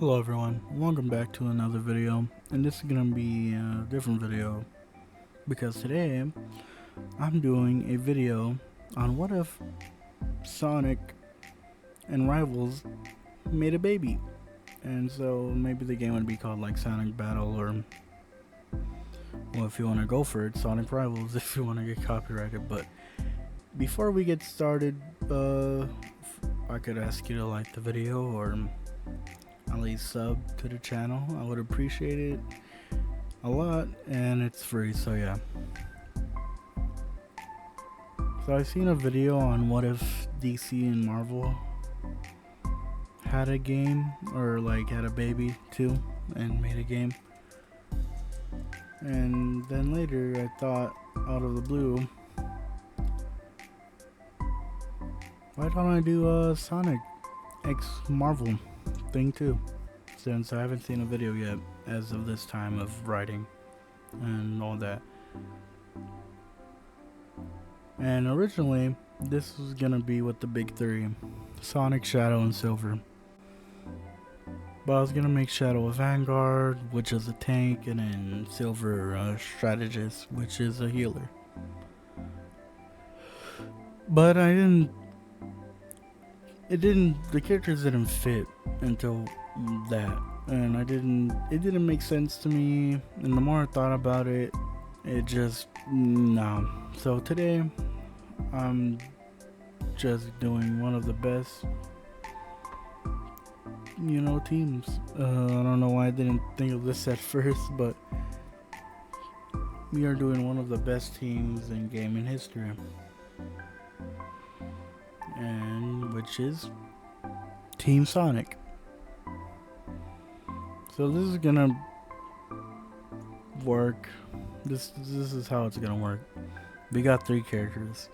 Hello everyone, welcome back to another video, and this is gonna be a different video because today I'm doing a video on what if Sonic and Rivals made a baby. And so maybe the game would be called like Sonic Battle, or well, if you want to go for it, Sonic Rivals if you want to get copyrighted. But before we get started, I could ask you to like the video or at least sub to the channel. I would appreciate it a lot, and it's free, so yeah. So I've seen a video on what if DC and Marvel had a game, or like had a baby too and made a game. And then later I thought, out of the blue, why don't I do a Sonic X Marvel thing too, since I haven't seen a video yet as of this time of writing and all that. And originally this was gonna be with the big three, Sonic, Shadow, and Silver. But I was gonna make Shadow a Vanguard, which is a tank, and then Silver a strategist, which is a healer. But the characters didn't fit until that. And it didn't make sense to me, and the more I thought about it, it just, no. So today, I'm just doing one of the best, teams. I don't know why I didn't think of this at first, but we are doing one of the best teams in gaming history, and which is Team Sonic. So this is gonna work. This is how it's gonna work. We got 3 characters.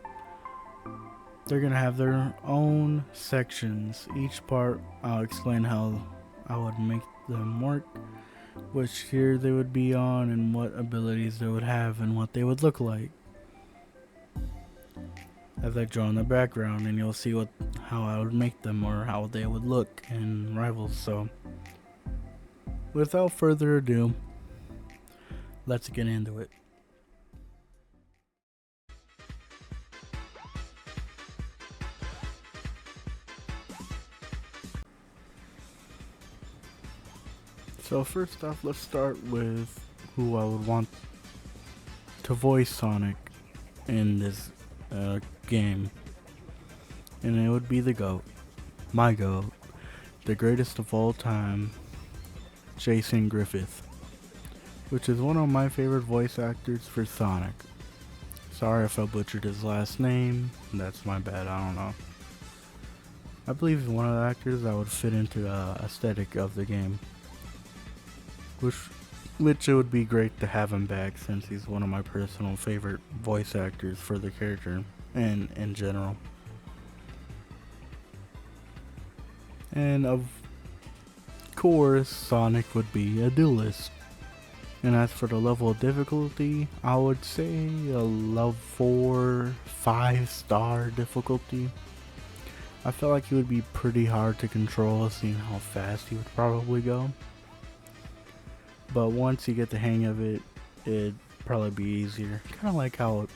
They're gonna have their own sections. Each part, I'll explain how I would make them work, which gear they would be on, and what abilities they would have, and what they would look like, as I draw in the background, and you'll see how I would make them, or how they would look in Rivals. So without further ado, let's get into it. So first off, let's start with who I would want to voice Sonic in this game. And it would be the GOAT. My GOAT. The greatest of all time, Jason Griffith. Which is one of my favorite voice actors for Sonic. Sorry if I butchered his last name. That's my bad, I don't know. I believe he's one of the actors that would fit into the aesthetic of the game. Which it would be great to have him back, since he's one of my personal favorite voice actors for the character and in general. And of course, Sonic would be a duelist. And as for the level of difficulty, I would say a level 4, 5-star difficulty. I feel like he would be pretty hard to control, seeing how fast he would probably go. But once you get the hang of it, it'd probably be easier. Kind of like how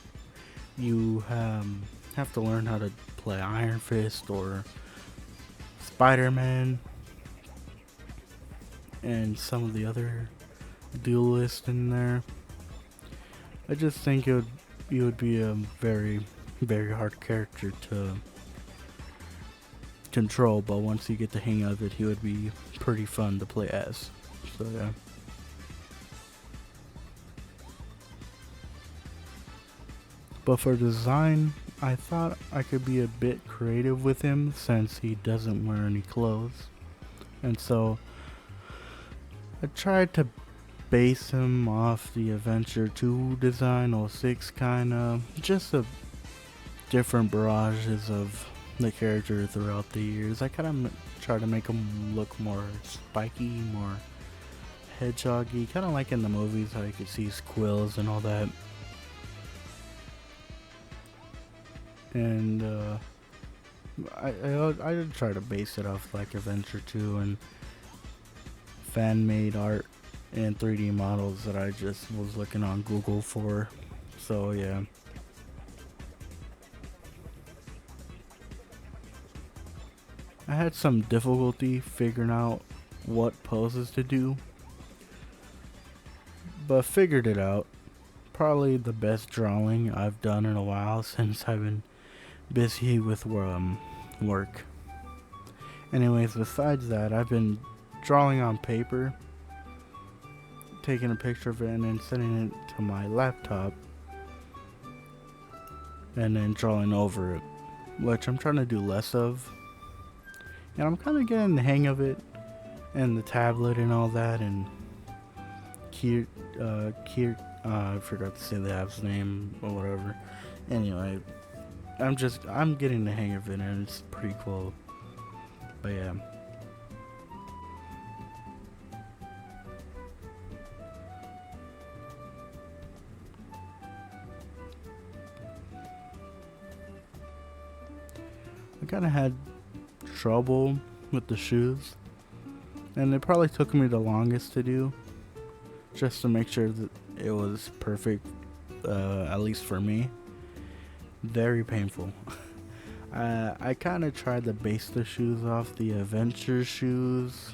you have to learn how to play Iron Fist or Spider-Man and some of the other duelists in there. I just think it would be a very, very hard character to control, but once you get the hang of it, he would be pretty fun to play as. So yeah. But for design, I thought I could be a bit creative with him, since he doesn't wear any clothes. And so I tried to base him off the Adventure 2 design, 06 kinda. Just a different barrages of the character throughout the years. I kinda try to make him look more spiky, more hedgehoggy, kinda like in the movies how you could see squills and all that. And I did try to base it off like Adventure 2, and fan-made art and 3D models that I just was looking on Google for. So yeah. I had some difficulty figuring out what poses to do, but figured it out. Probably the best drawing I've done in a while since I've been busy with work. Anyways, besides that, I've been drawing on paper, taking a picture of it and then sending it to my laptop, and then drawing over it, which I'm trying to do less of. And I'm kind of getting the hang of it, and the tablet and all that, and I forgot to say the app's name or whatever. Anyway, I'm getting the hang of it, and it's pretty cool. But yeah. I kind of had trouble with the shoes, and it probably took me the longest to do, just to make sure that it was perfect, at least for me. Very painful. I kind of tried to base the shoes off the Adventure shoes,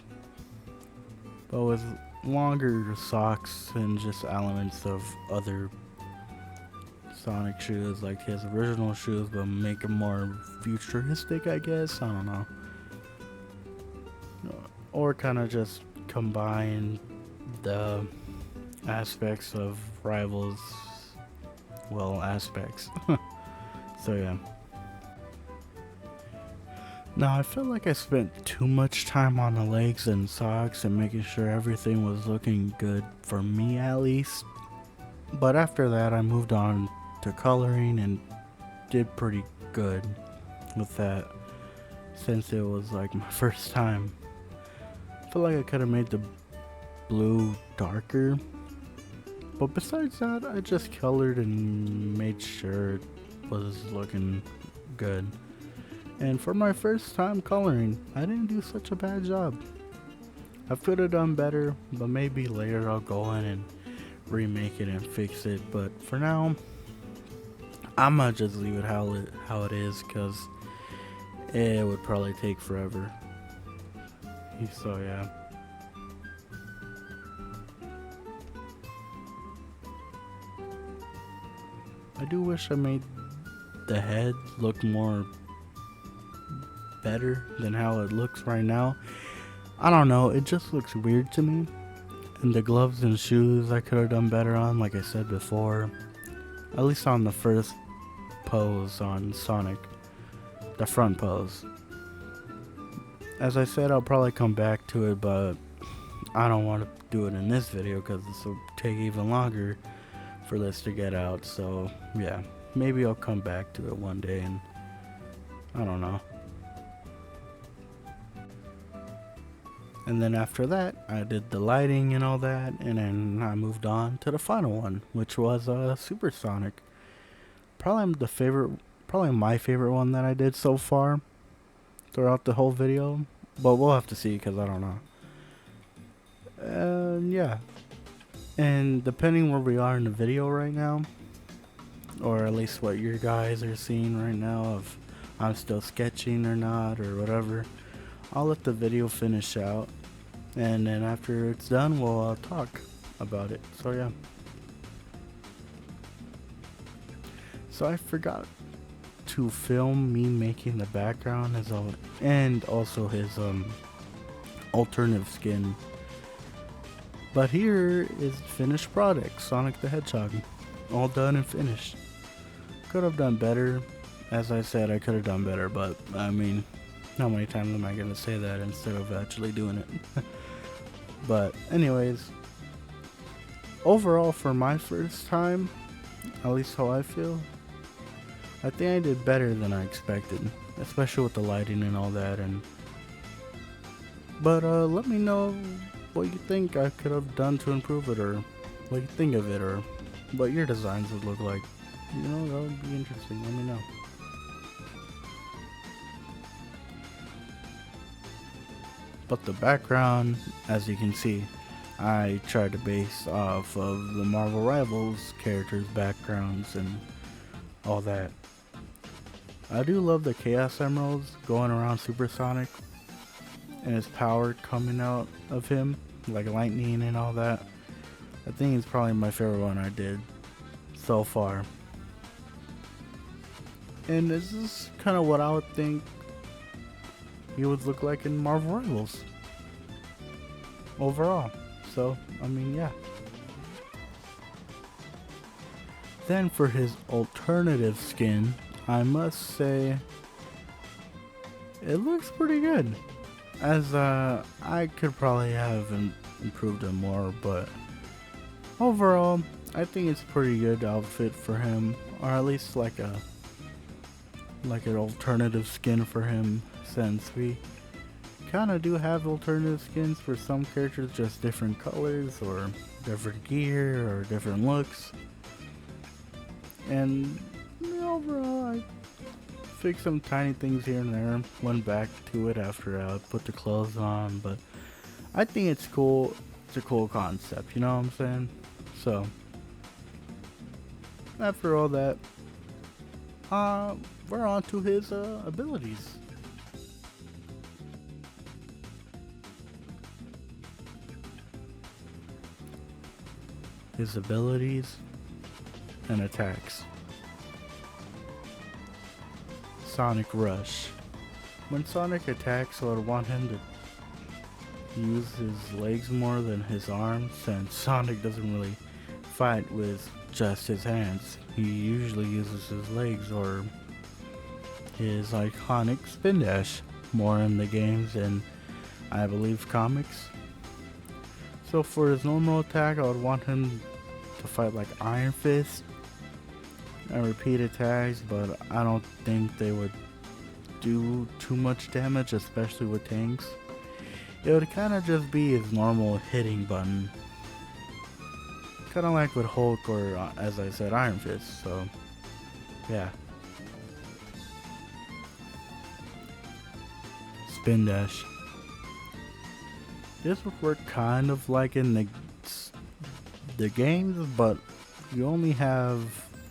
but with longer socks and just elements of other Sonic shoes, like his original shoes, but make them more futuristic, I guess. I don't know. Or kind of just combine the aspects of Rivals, aspects. So yeah. Now I feel like I spent too much time on the legs and socks and making sure everything was looking good, for me at least. But after that I moved on to coloring and did pretty good with that, since it was like my first time. I feel like I could have made the blue darker, but besides that I just colored and made sure it was looking good. And for my first time coloring, I didn't do such a bad job. I could have done better, but maybe later I'll go in and remake it and fix it. But for now, I'm gonna just leave it how it is, cause it would probably take forever. So yeah. I do wish I made the head look more better than how it looks right now. I don't know, it just looks weird to me. And the gloves and shoes I could have done better on, like I said before. At least on the first pose on Sonic, the front pose. As I said, I'll probably come back to it, but I don't want to do it in this video because this will take even longer for this to get out. So yeah, maybe I'll come back to it one day, and I don't know. And then after that, I did the lighting and all that, and then I moved on to the final one, which was Supersonic. Probably my favorite one that I did so far throughout the whole video, but we'll have to see because I don't know. Yeah, and depending where we are in the video right now, or at least what you guys are seeing right now, if I'm still sketching or not or whatever, I'll let the video finish out, and then after it's done we'll talk about it. So yeah. So I forgot to film me making the background and also his alternative skin. But here is the finished product, Sonic the Hedgehog. All done and finished. Could have done better. As I said, I could have done better, but I mean, how many times am I going to say that instead of actually doing it? But anyways, overall for my first time, at least how I feel, I think I did better than I expected, especially with the lighting and all that. But let me know what you think I could have done to improve it, or what you think of it, or what your designs would look like. You know, that would be interesting. Let me know. But the background, as you can see, I tried to base off of the Marvel Rivals characters' backgrounds and all that. I do love the Chaos Emeralds going around Supersonic and his power coming out of him, like lightning and all that. I think it's probably my favorite one I did so far. And this is kind of what I would think he would look like in Marvel Rivals overall. So, I mean, yeah. Then for his alternative skin, I must say it looks pretty good. As I could probably have improved it more, but overall, I think it's a pretty good outfit for him, or at least like an alternative skin for him, since we kind of do have alternative skins for some characters, just different colors or different gear or different looks. And overall, I fixed some tiny things here and there, went back to it after I put the clothes on, but I think it's cool. It's a cool concept, you know what I'm saying? So after all that, we're on to his abilities. His abilities and attacks. Sonic Rush. When Sonic attacks, I would want him to use his legs more than his arms, since Sonic doesn't really fight with just his hands. He usually uses his legs or his iconic spin dash more in the games and I believe comics. So for his normal attack, I would want him to fight like Iron Fist and repeat attacks, but I don't think they would do too much damage, especially with tanks. It would kind of just be his normal hitting button, kind of like with Hulk or, as I said, Iron Fist. So yeah. Spin dash. This would work kind of like in the games, but you only have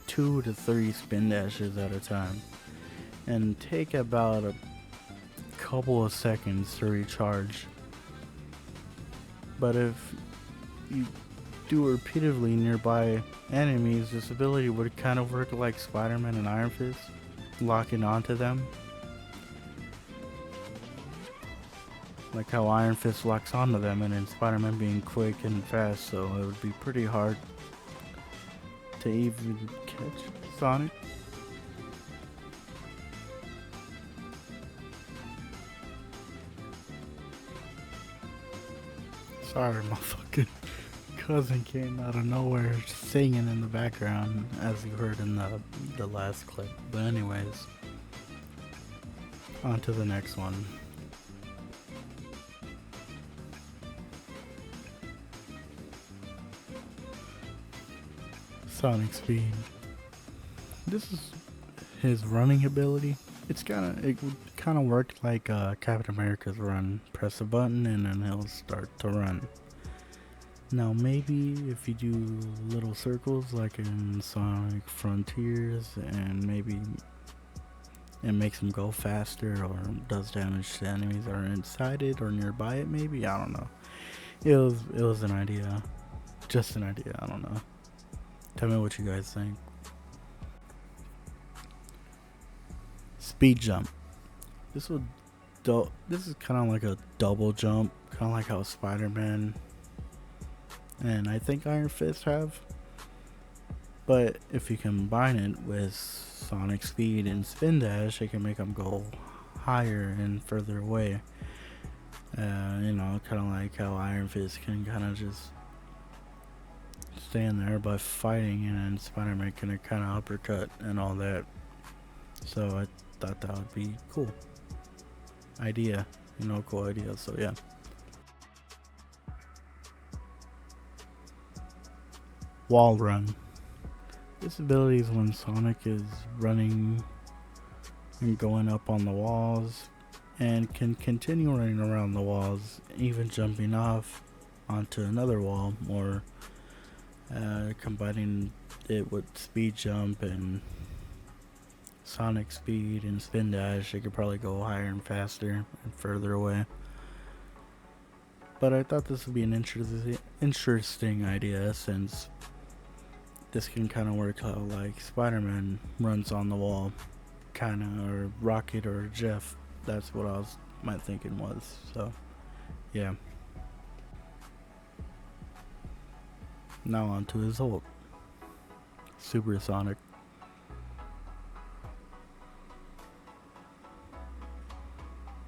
2 to 3 spin dashes at a time, and take about a couple of seconds to recharge. But if you do repeatedly nearby enemies, this ability would kind of work like Spider-Man and Iron Fist, locking onto them. Like how Iron Fist locks onto them, and then Spider-Man being quick and fast, so it would be pretty hard to even catch Sonic. Sorry, my fucking cousin came out of nowhere singing in the background, as you heard in the last clip. But anyways, on to the next one. Sonic Speed. This is his running ability. It would kind of work like Captain America's run. Press a button and then he'll start to run. Now maybe if you do little circles like in Sonic Frontiers, and maybe it makes him go faster or does damage to enemies that are inside it or nearby it, maybe, I don't know. It was an idea. Just an idea, I don't know. Tell me what you guys think. Speed jump. This is kind of like a double jump, kind of like how Spider-Man and I think Iron Fist have. But if you combine it with Sonic Speed and Spin Dash, it can make them go higher and further away. You know, kind of like how Iron Fist can kind of just stand there by fighting, and then Spider-Man can kind of uppercut and all that. So I thought that would be cool idea, cool idea. So yeah. Wall run. This ability is when Sonic is running and going up on the walls and can continue running around the walls, even jumping off onto another wall, or combining it with speed jump and sonic speed and spin dash. It could probably go higher and faster and further away. But I thought this would be an interesting idea, since this can kind of work how like Spider-Man runs on the wall, kind of, or Rocket or Jeff. That's what my thinking was. So, yeah. Now on to his ult, Supersonic.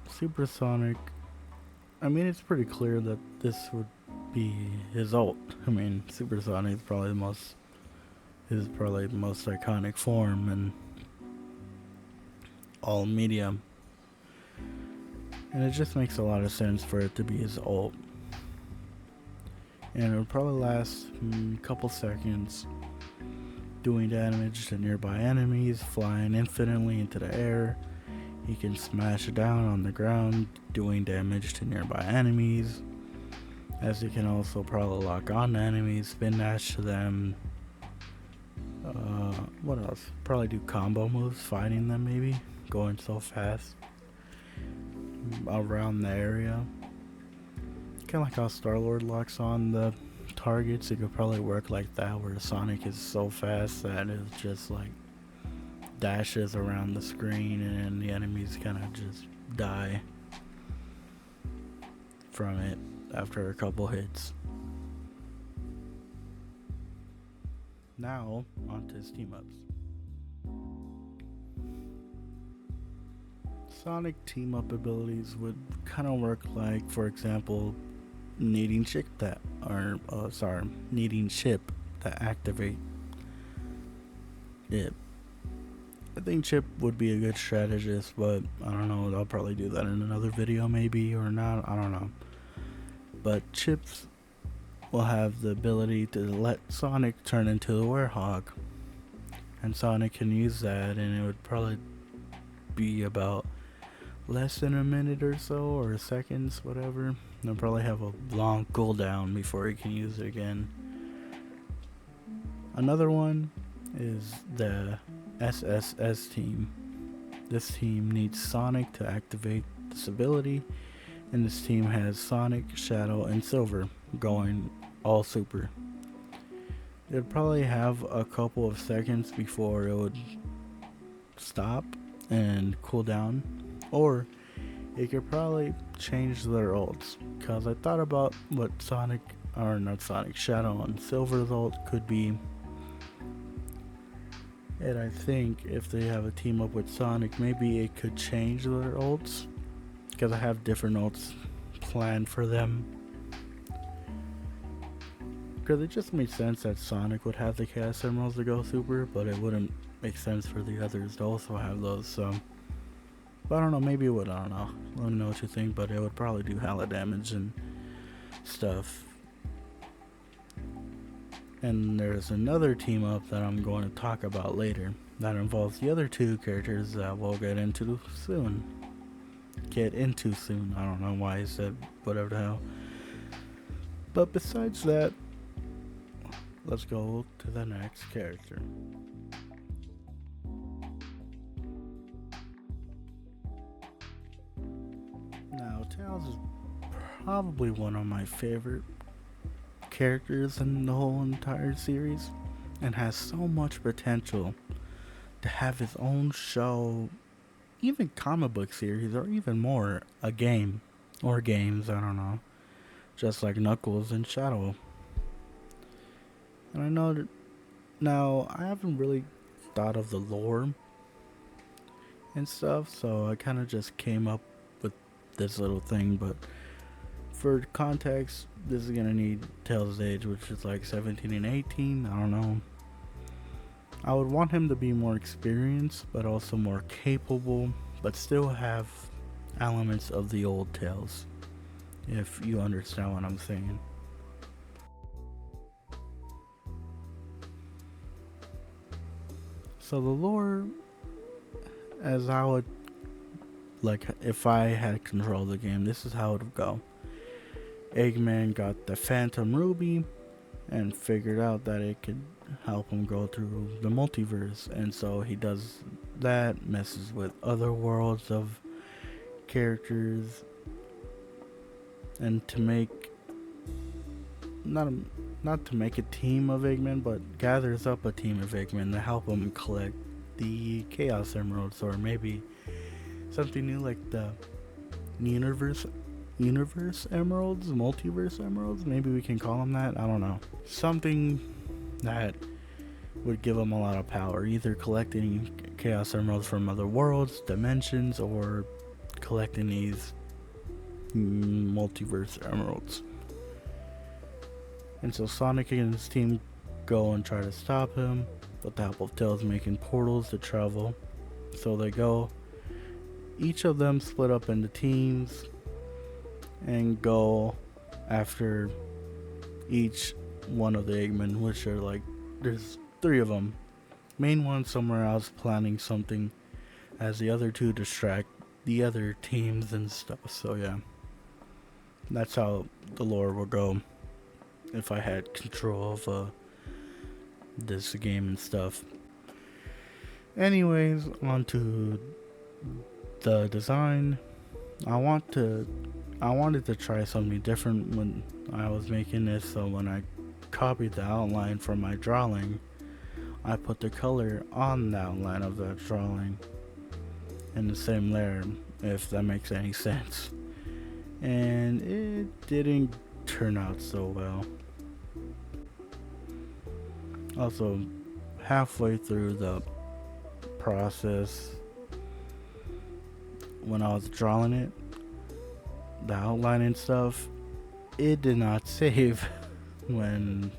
Supersonic. I mean, it's pretty clear that this would be his ult. I mean, Supersonic is probably the most iconic form in all media, and it just makes a lot of sense for it to be his ult. And it would probably last a couple seconds, doing damage to nearby enemies, flying infinitely into the air. He can smash down on the ground, doing damage to nearby enemies, as he can also probably lock on to enemies, spin dash to them. What else? Probably do combo moves, fighting them maybe, going so fast around the area. Kind of like how Star-Lord locks on the targets. It could probably work like that, where Sonic is so fast that it just like dashes around the screen and the enemies kind of just die from it after a couple hits. Now, onto his team-ups. Sonic team-up abilities would kind of work like, for example, needing Chip that activate it. I think Chip would be a good strategist, but I don't know, I'll probably do that in another video maybe, or not, I don't know. But Chips will have the ability to let Sonic turn into the Werehog, and Sonic can use that, and it would probably be about less than a minute or so, or seconds, whatever. They'll probably have a long cooldown before he can use it again. Another one is the SSS team. This team needs Sonic to activate this ability, and this team has Sonic, Shadow, and Silver going all super. It'd probably have a couple of seconds before it would stop and cool down, or it could probably change their ults, because I thought about what Shadow and Silver's ult could be. And I think if they have a team up with Sonic, maybe it could change their ults, because I have different ults planned for them. Because it just made sense that Sonic would have the Chaos Emeralds to go super, but it wouldn't make sense for the others to also have those, so. But I don't know, maybe it would, I don't know. Let me know what you think, but it would probably do hella damage and stuff. And there's another team up that I'm going to talk about later that involves the other two characters that we'll get into soon. I don't know why I said whatever the hell. But besides that, let's go to the next character. Now, Tails is probably one of my favorite characters in the whole entire series, and has so much potential to have his own show, even comic book series, or even more, a game, or games, I don't know, just like Knuckles and Shadow. And I know that now I haven't really thought of the lore and stuff, so I kind of just came up with this little thing, but for context, this is gonna need Tails' age, which is like 17 and 18, I don't know. I would want him to be more experienced, but also more capable, but still have elements of the old Tails, if you understand what I'm saying. So the lore, as I would like if I had control of the game, this is how it would go. Eggman got the Phantom Ruby and figured out that it could help him go through the multiverse, and so he does that, messes with other worlds of characters, and to make not to make a team of Eggman, but gathers up a team of Eggman to help him collect the Chaos Emeralds, or maybe something new like the universe emeralds, multiverse emeralds, maybe we can call them that. I don't know, something that would give him a lot of power, either collecting Chaos Emeralds from other worlds, dimensions, or collecting these multiverse emeralds. And so Sonic and his team go and try to stop him with the help of Tails making portals to travel. So they go, each of them split up into teams and go after each one of the Eggmen, which are like, there's 3 of them. Main one somewhere else planning something, as the other 2 distract the other teams and stuff. So yeah, that's how the lore will go if I had control of this game and stuff. Anyways, on to the design. I wanted to try something different when I was making this, so when I copied the outline from my drawing, I put the color on the outline of that drawing in the same layer, if that makes any sense. And it didn't turn out so well. Also, halfway through the process, when I was drawing it, the outline and stuff, it did not save when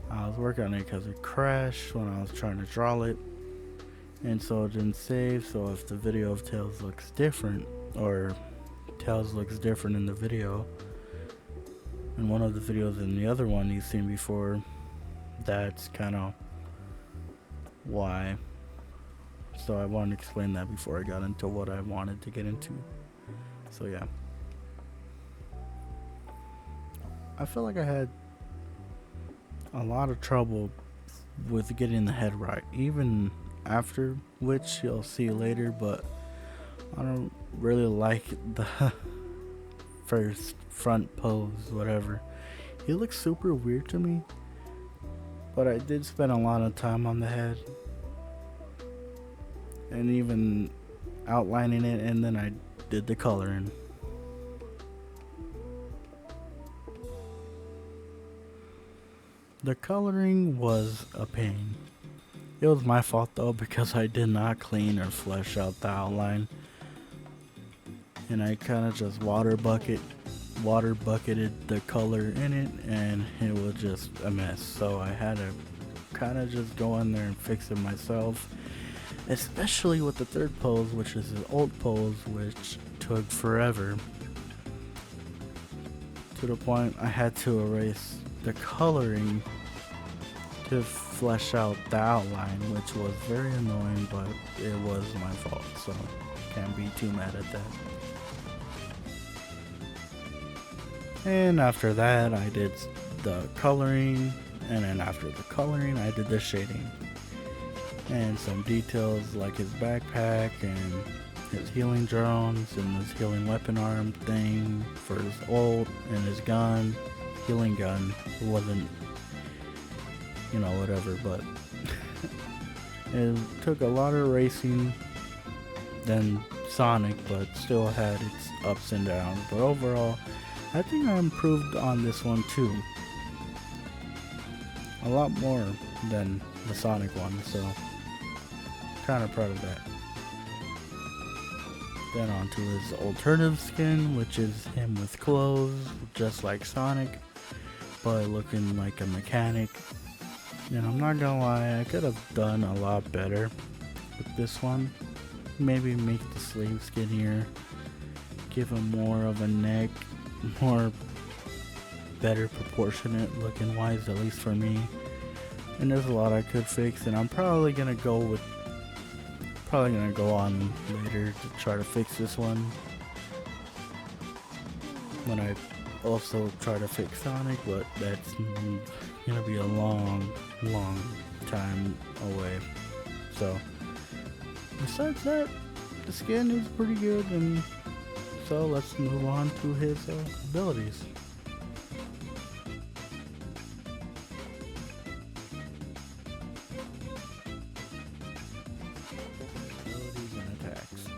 I was working on it, because it crashed when I was trying to draw it, and so it didn't save. So if the video of Tails looks different, or Tails looks different in the video in one of the videos and the other one you've seen before, that's kind of why. So I wanted to explain that before I got into what I wanted to get into. So yeah, I feel like I had a lot of trouble with getting the head right, even after, which you'll see later, but I don't really like the first front pose, whatever. He looks super weird to me, but I did spend a lot of time on the head and even outlining it, and then I did the coloring. The coloring was a pain. It was my fault though, because I did not clean or flesh out the outline, and I kind of just water bucketed the color in it, and it was just a mess. So I had to kind of just go in there and fix it myself, especially with the third pose, which is the old pose, which took forever, to the point I had to erase the coloring to flesh out the outline, which was very annoying, but it was my fault, so can't be too mad at that. And after that, I did the coloring, and then after the coloring, I did the shading and some details like his backpack and his healing drones and his healing weapon arm thing for his ult and his gun, healing gun. It wasn't, whatever, but it took a lot of erasing than Sonic, but still had its ups and downs. But overall, I think I improved on this one too, a lot more than the Sonic one, so kind of proud of that. Then on to his alternative skin, which is him with clothes, just like Sonic, but looking like a mechanic. And I'm not gonna lie, I could have done a lot better with this one. Maybe make the sleeve skinnier, give him more of a neck, more better proportionate looking wise, at least for me. And there's a lot I could fix, and I'm probably gonna go with Probably gonna go on later to try to fix this one when I also try to fix Sonic, but that's gonna be a long time away. So besides that, the skin is pretty good, and so let's move on to his abilities. Abilities and attacks.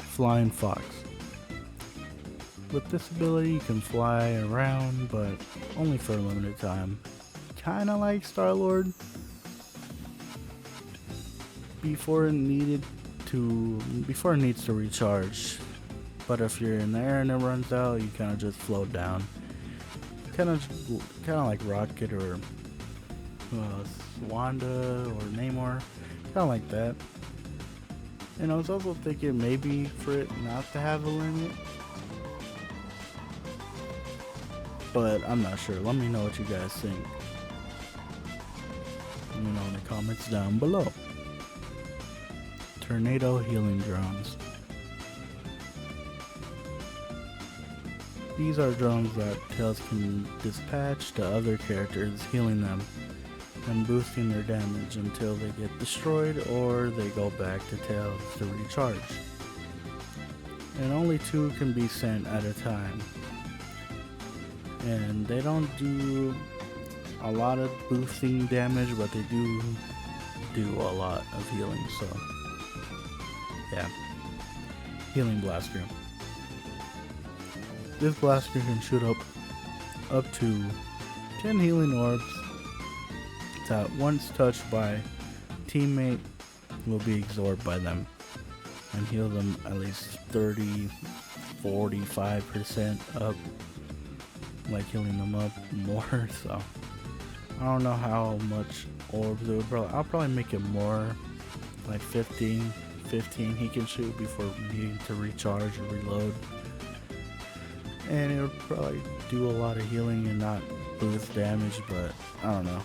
Flying Fox. With this ability, you can fly around, but only for a limited time. Kinda like Star-Lord. Before it needs to recharge. But if you're in the air and it runs out, you kind of just float down. Kind of like Rocket or Wanda or Namor. Kind of like that. And I was also thinking maybe for it not to have a limit. But I'm not sure. Let me know what you guys think. Let me know in the comments down below. Tornado healing drones. These are drones that Tails can dispatch to other characters, healing them and boosting their damage until they get destroyed or they go back to Tails to recharge. And only 2 can be sent at a time. And they don't do a lot of boosting damage, but they do a lot of healing, so yeah. Healing Blaster. This blaster can shoot up to 10 healing orbs that once touched by a teammate will be absorbed by them and heal them at least 30-45% up, like healing them up more. So I don't know how much orbs it would I'll probably make it more, like 15 he can shoot before needing to recharge or reload, and it would probably do a lot of healing and not boost damage, but I don't know.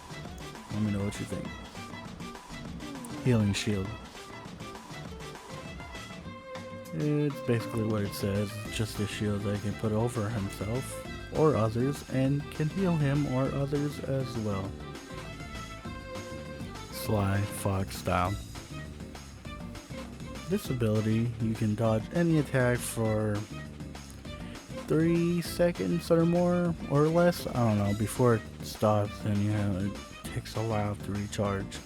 Let me know what you think. Healing Shield. It's basically what it says, just a shield that he can put over himself or others and can heal him or others as well. Sly Fox style. This ability, you can dodge any attack for 3 seconds or more or less, I don't know, before it stops, and it takes a while to recharge.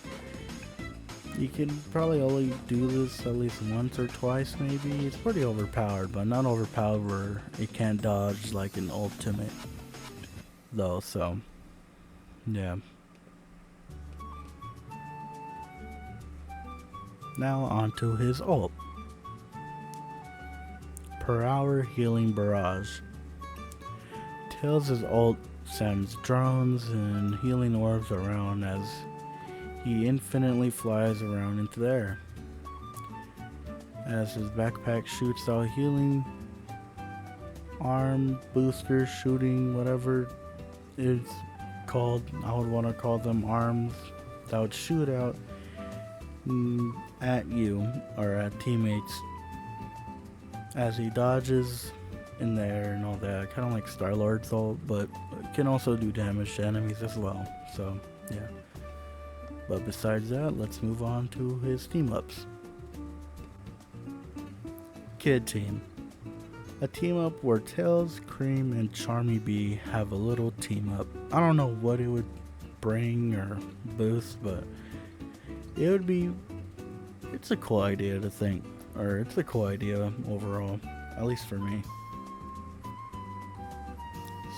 You can probably only do this at least once or twice maybe. It's pretty overpowered, but not overpowered where it can't dodge like an ultimate though, so yeah. Now onto his ult. Per hour healing barrage. Tails' ult sends drones and healing orbs around as he infinitely flies around into the air. As his backpack shoots out healing, arm booster shooting, whatever it's called, I would want to call them arms, that would shoot out at you or at teammates as he dodges in the air and all that, kind of like Star-Lord's ult, but it can also do damage to enemies as well, so yeah. But besides that, let's move on to his team-ups. Kid Team. A team-up where Tails, Cream, and Charmy Bee have a little team-up. I don't know what it would bring or boost, but it's a cool idea to think, or it's a cool idea overall, at least for me.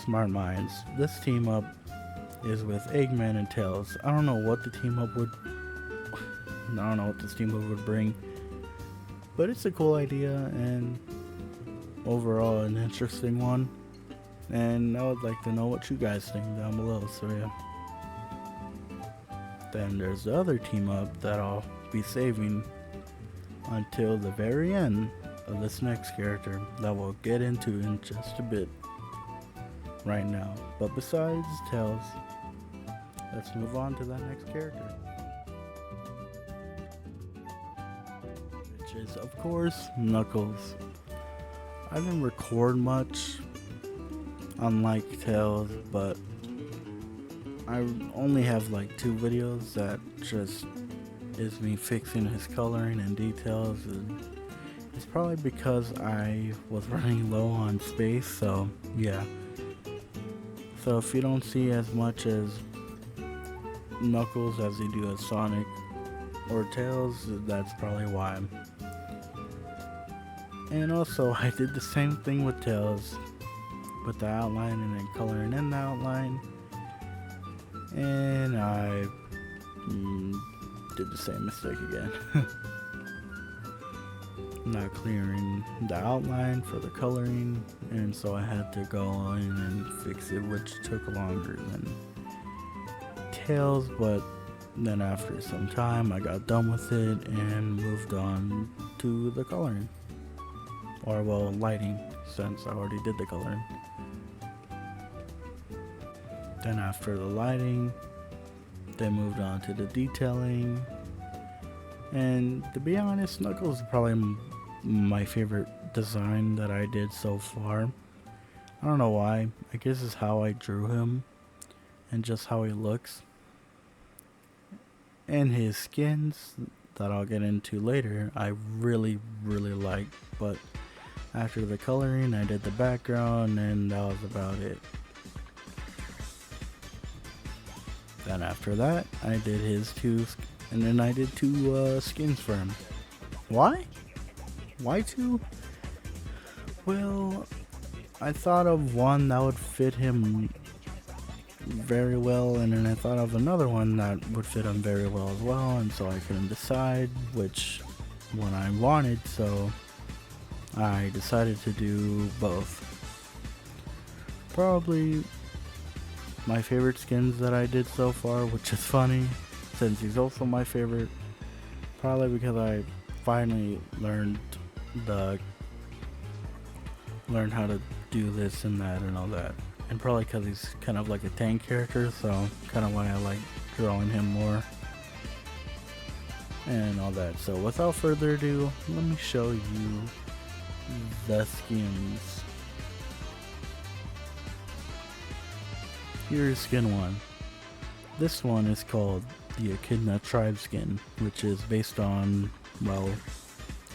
Smart Minds. This team-up is with Eggman and Tails. I don't know what this team-up would bring, but it's a cool idea and overall an interesting one, and I would like to know what you guys think down below, so yeah. Then there's the other team-up that I'll be saving until the very end of this next character that we'll get into in just a bit right now. But besides Tails, let's move on to that next character. which is, of course, Knuckles. I didn't record much, unlike Tails, but I only have like 2 videos that just is me fixing his coloring and details, and it's probably because I was running low on space, so yeah. So if you don't see as much as Knuckles as you do as Sonic or Tails, that's probably why. And also, I did the same thing with Tails, with the outline and then coloring in the outline, and I did the same mistake again. Not clearing the outline for the coloring, and so I had to go in and fix it, which took longer than Tails, but then after some time I got done with it and moved on to the coloring, or well, lighting, since I already did the coloring. Then after the lighting, they moved on to the detailing, and to be honest, Knuckles is probably my favorite design that I did so far. I don't know why, I guess it's how I drew him and just how he looks. And his skins that I'll get into later, I really like, but after the coloring I did the background and that was about it. Then after that I did his 2, and then I did 2 skins for him. Why? Why 2? Well, I thought of one that would fit him very well, and then I thought of another one that would fit him very well as well, and so I couldn't decide which one I wanted, so I decided to do both. Probably my favorite skins that I did so far, which is funny since he's also my favorite, probably because I finally learned how to do this and that and all that, and probably because he's kind of like a tank character, so kind of why I like drawing him more and all that. So without further ado, let me show you the skins. Here's skin 1. This one is called the Echidna Tribe skin, which is based on, well,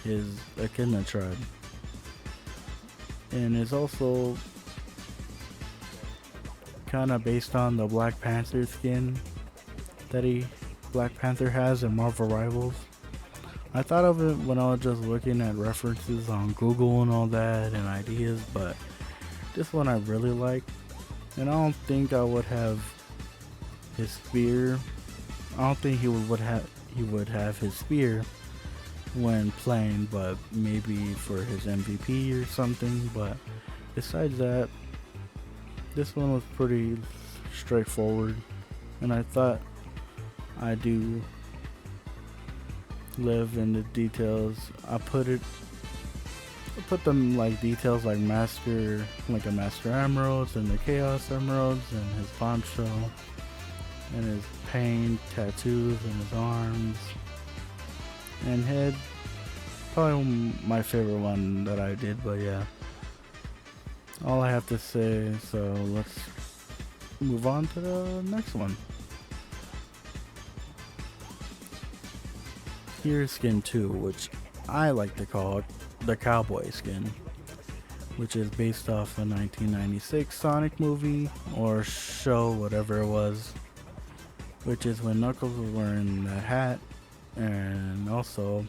his Echidna tribe, and is also kind of based on the Black Panther skin that Black Panther has in Marvel Rivals. I thought of it when I was just looking at references on Google and all that and ideas, but this one I really like, and I don't think I would have his spear. I don't think he would have his spear when playing, but maybe for his MVP or something. But besides that, this one was pretty straightforward, and I thought I do live in the details. I put them like details like a Master Emeralds and the Chaos Emeralds and his poncho and his paint, tattoos and his arms and head. Probably my favorite one that I did, but yeah. All I have to say, so let's move on to the next one. Here's skin 2, which I like to call the Cowboy skin, which is based off a 1996 Sonic movie or show, whatever it was, which is when Knuckles was wearing that hat, and also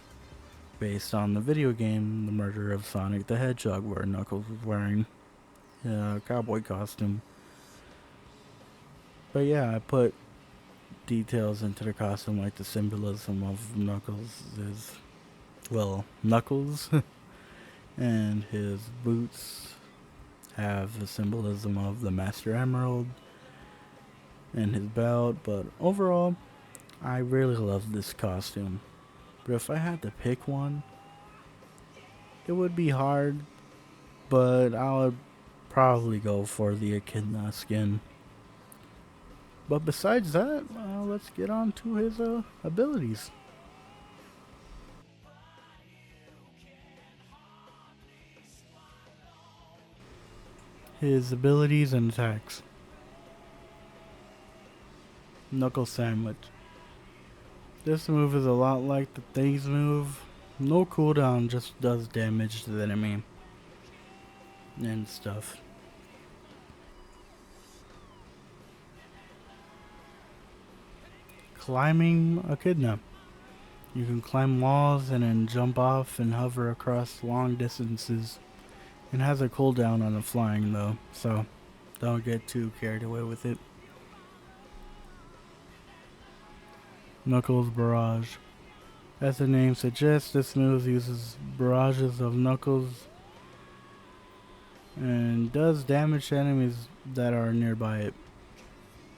based on the video game The Murder of Sonic the Hedgehog, where Knuckles was wearing a cowboy costume. But yeah, I put details into the costume, like the symbolism of Knuckles is, well, Knuckles and his boots have the symbolism of the Master Emerald and his belt. But overall, I really love this costume. But if I had to pick one, it would be hard, but I would probably go for the Echidna skin. But besides that, let's get on to his abilities. his abilities and attacks. Knuckle Sandwich. This move is a lot like the Things move. No cooldown, just does damage to the enemy and stuff. Climbing Echidna. You can climb walls and then jump off and hover across long distances. It has a cooldown on the flying though, so don't get too carried away with it. Knuckles Barrage. As the name suggests, this move uses barrages of knuckles and does damage to enemies that are nearby it.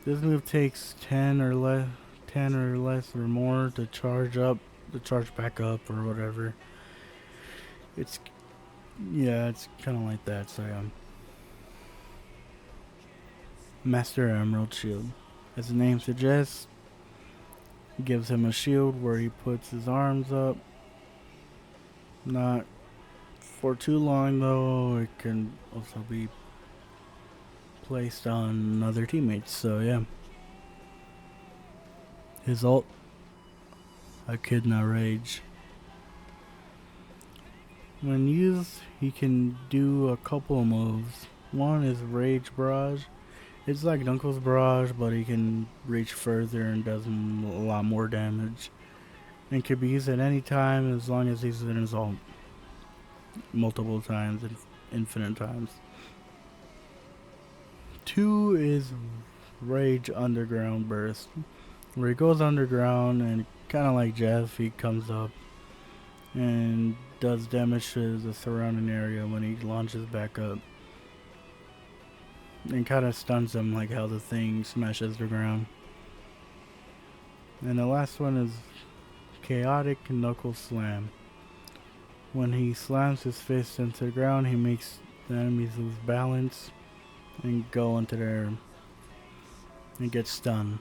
This move takes 10 or less or more to charge back up or whatever. It's kind of like that. So yeah. Master Emerald Shield. As the name suggests, gives him a shield where he puts his arms up. Not for too long though, it can also be placed on other teammates, so yeah. His ult, Echidna Rage. When used, he can do a couple of moves. One is Rage Barrage. It's like Knuckles Barrage, but he can reach further and does a lot more damage. And can be used at any time as long as he's in his ult. Multiple times, infinite times. 2 is Rage Underground Burst, where he goes underground and kind of like Jeff, he comes up and does damage to the surrounding area when he launches back up. And kind of stuns them like how the thing smashes the ground. And the last one is Chaotic Knuckle Slam. When he slams his fist into the ground, he makes the enemies lose balance and go into the air and get stunned.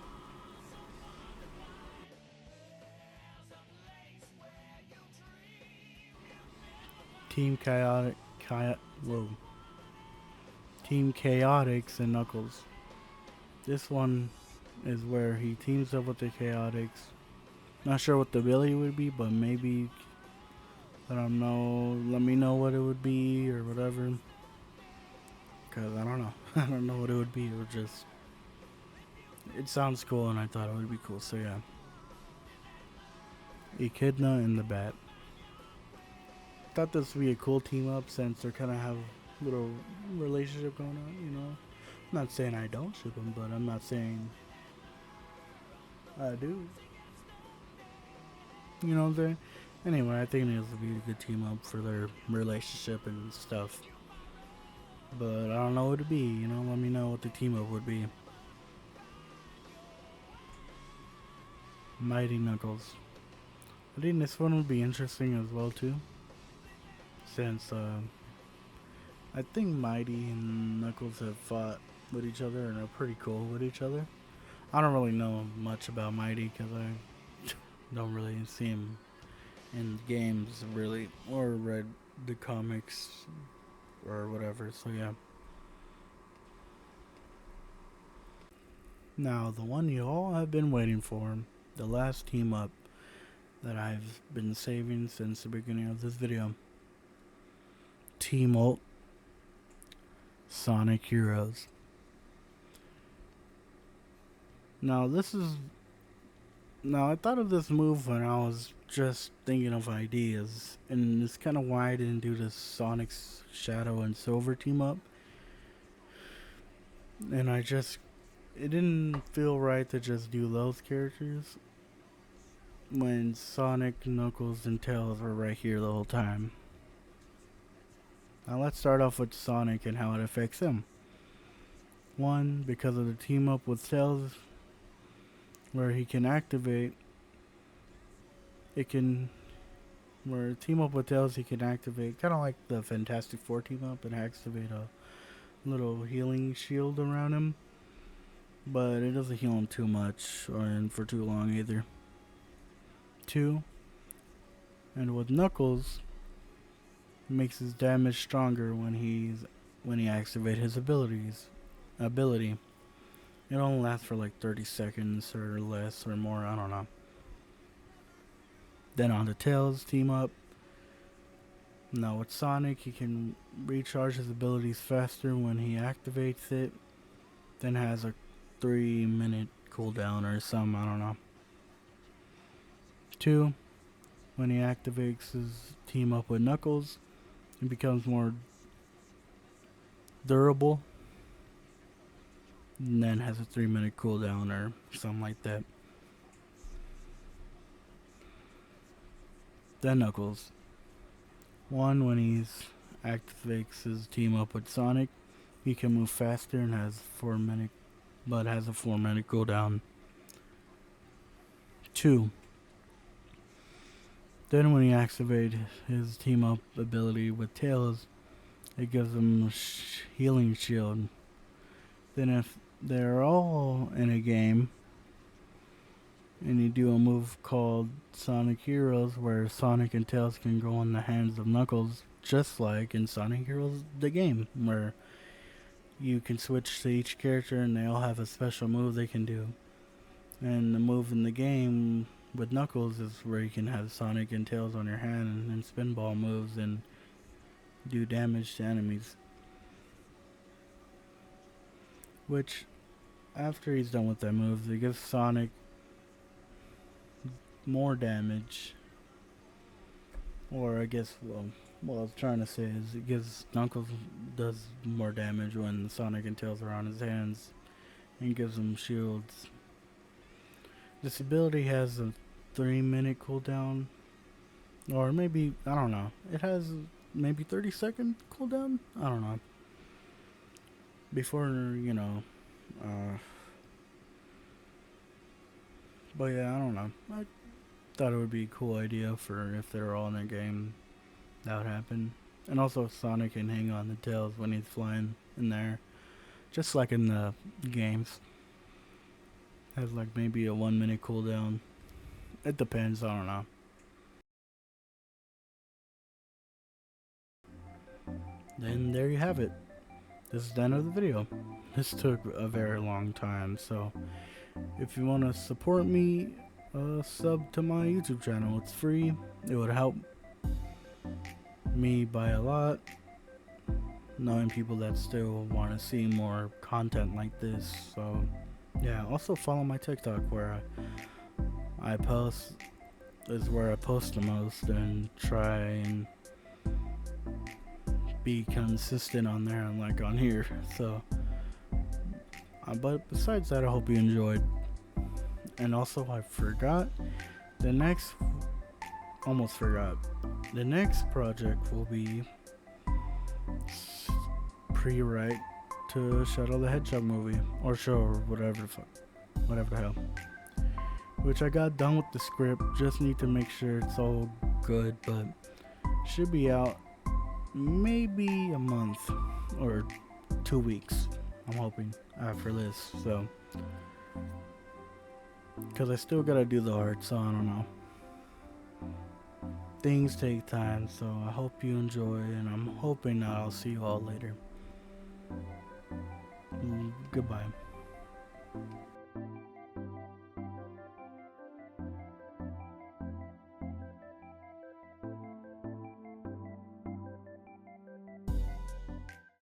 Team Chaotix and Knuckles. This one is where he teams up with the Chaotix. Not sure what the ability would be, but maybe, I don't know, let me know what it would be or whatever. Cause I don't know. I don't know what it would be. It would just, it sounds cool and I thought it would be cool, so yeah. Echidna and the Bat. Thought this would be a cool team up since they kind of have a little relationship going on, you know. I'm not saying I don't ship them, but I'm not saying I do. You know what I'm saying? Anyway, I think this would be a good team up for their relationship and stuff. But I don't know what it'd be, you know, let me know what the team up would be. Mighty Knuckles. I think this one would be interesting as well too. Since I think Mighty and Knuckles have fought with each other and are pretty cool with each other. I don't really know much about Mighty because I don't really see him in games really, or read the comics or whatever, so yeah. Now, the one you all have been waiting for, the last team up that I've been saving since the beginning of this video. Team Ult, Sonic Heroes. Now I thought of this move when I was just thinking of ideas, and it's kind of why I didn't do the Sonic's Shadow and Silver team up. And it didn't feel right to just do those characters when Sonic, Knuckles, and Tails were right here the whole time. Now let's start off with Sonic and how it affects him. 1, because of the team up with Tails, where he can activate, where team up with Tails he can activate, kind of like the Fantastic Four team up, and activate a little healing shield around him. But it doesn't heal him too much, and for too long either. 2, and with Knuckles, makes his damage stronger when he's when he activates his ability. It only lasts for like 30 seconds or less or more, I don't know. Then on the Tails team up. Now with Sonic, he can recharge his abilities faster when he activates it. Then has a 3-minute cooldown or some, I don't know. 2, when he activates his team up with Knuckles, it becomes more durable. And then has a 3-minute cooldown or something like that. Then Knuckles. 1, when he activates his team up with Sonic, he can move faster and has a 4-minute cooldown. 2, then when he activates his team up ability with Tails, it gives him a healing shield. Then if they're all in a game and you do a move called Sonic Heroes where Sonic and Tails can go in the hands of Knuckles, just like in Sonic Heroes the game, where you can switch to each character and they all have a special move they can do. And the move in the game with Knuckles is where you can have Sonic and Tails on your hand and spinball moves and do damage to enemies. Which, after he's done with that move, it gives Sonic more damage. Or I guess, what I was trying to say is it gives Knuckles does more damage when Sonic and Tails are on his hands and gives him shields. This ability has a 3-minute cooldown, or maybe, I don't know, it has maybe 30-second cooldown, I don't know, before, but yeah, I don't know, I thought it would be a cool idea for if they're all in a game, that would happen. And also Sonic can hang on the Tails when he's flying in there, just like in the games. Has like maybe a 1-minute cooldown. It depends, I don't know. Then there you have it. This is the end of the video. This took a very long time, so if you want to support me, sub to my YouTube channel. It's free. It would help me by a lot, knowing people that still want to see more content like this. So yeah, also follow my TikTok where I post, is where I post the most, and try and be consistent on there and like on here. So but besides that, I hope you enjoyed. And also I almost forgot, the next project will be pre-write to Shadow the Hedgehog movie, or show, or whatever the hell. Which I got done with the script, just need to make sure it's all good, but should be out maybe a month or 2 weeks, I'm hoping, after this, so, because I still gotta do the art, so I don't know. Things take time, so I hope you enjoy, and I'm hoping that I'll see you all later. Goodbye.